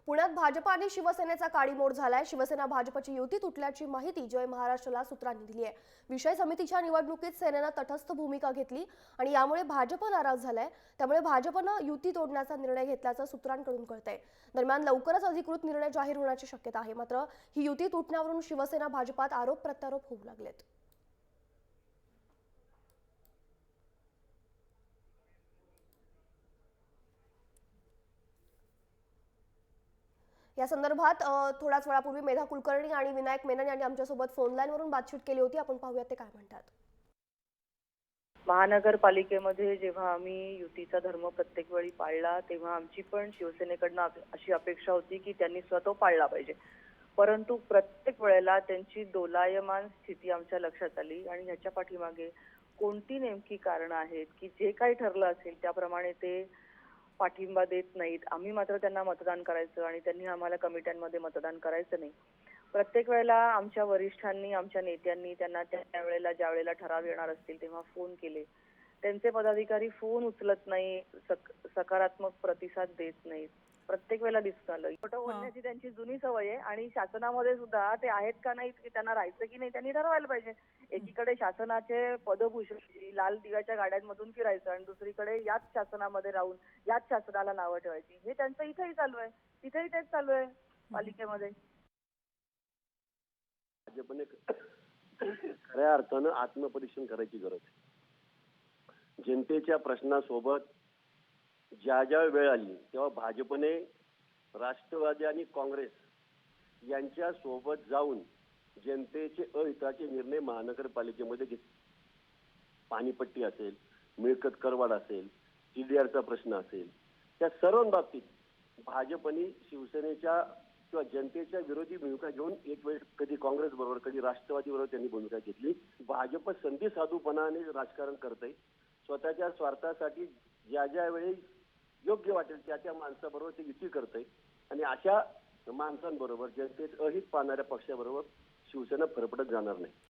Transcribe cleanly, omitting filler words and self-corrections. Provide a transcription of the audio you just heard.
पुण्यात भाजप आणि शिवसेनेचा काडीमोड झालाय। शिवसेना भाजपची युती तुटल्याची माहिती जय महाराष्ट्रला सूत्रांनी दिली आहे। विषय समितीच्या निवडणुकीत सेनेनं तटस्थ भूमिका घेतली आणि यामुळे भाजप नाराज झालाय। त्यामुळे भाजपनं युती तोडण्याचा निर्णय घेतल्याचं सूत्रांकडून कळतंय। दरम्यान लवकरच अधिकृत निर्णय जाहीर होण्याची शक्यता आहे। मात्र ही युती तुटण्यावरून शिवसेना भाजपात आरोप प्रत्यारोप होऊ लागलेत। या संदर्भात थोड्याच वेळापूर्वी मेधा कुलकर्णी आणि विनायक मेनन यांनी आमच्यासोबत फोन लाईनवरून बातचीत केली होती। आपण पाहूयात ते काय म्हणतात। महानगरपालिकेमध्ये जेव्हा आम्ही युतीचा धर्म प्रत्येक वेळी पाळला तेव्हा आमची पण शिवसेनेकडनं अशी अपेक्षा होती की त्यांनी स्वतः पाळला पाहिजे। परंतु प्रत्येक वेळेला त्यांची दोलायमान स्थिती आमच्या लक्षात आली आणि ह्याच्या पाठीमागे कोणती नेमकी कारणं आहेत की जे काही ठरलं असेल त्याप्रमाणे ते पाठिंबा देत नाहीत। आम्ही मात्र त्यांना मतदान करायचं आणि त्यांनी आम्हाला कमिट्यांमध्ये मतदान करायचं नाही। प्रत्येक वेळेला आमच्या वरिष्ठांनी आमच्या नेत्यांनी त्यांना त्यावेळेला ज्या वेळेला ठराव येणार असतील तेव्हा फोन केले। त्यांचे पदाधिकारी फोन उचलत नाही, सकारात्मक प्रतिसाद देत नाहीत। प्रत्येक वेळेला दिसतं आलं। खोटं बोलण्याची त्यांची जुनी सवय आहे आणि शासनामध्ये सुद्धा ते आहेत का नाहीत की त्यांना राहायचं की नाही त्यांनी ठरवायला पाहिजे। एकीकडे शासनाचे पदभूषण लाल दिव्याच्या गाड्यांमधून फिरायचं आणि दुसरीकडे याच शासनामध्ये राहून याच शासनाला नावं ठेवायची। हे त्यांचं इथेही चालू आहे, तिथेही तेच चालू आहे पालिकेमध्ये। भाजपने खऱ्या अर्थानं आत्मपरीक्षण करायची गरज आहे। जनतेच्या प्रश्नासोबत ज्या ज्या वेळ आली तेव्हा भाजपने राष्ट्रवादी आणि काँग्रेस यांच्या सोबत जाऊन जनतेचे अहिताचे निर्णय महानगरपालिकेमध्ये घेतले। पाणीपट्टी असेल, मिळकत करवाढ असेल, TDRचा प्रश्न असेल, त्या सर्व बाबतीत भाजपने शिवसेनेच्या किंवा जनतेच्या विरोधी भूमिका घेऊन एक वेळ कधी काँग्रेस बरोबर कधी राष्ट्रवादी बरोबर त्यांनी भूमिका घेतली। भाजप संधी साधूपणाने राजकारण करते। स्वतःच्या स्वार्थासाठी ज्या ज्या वेळी योग्य वाटेल त्या माणसाबरोबर ते युती करते आणि अशा माणसांबरोबर जनतेत अहित पाहणाऱ्या पक्षाबरोबर शिवसेना फरफटत जाणार नाही।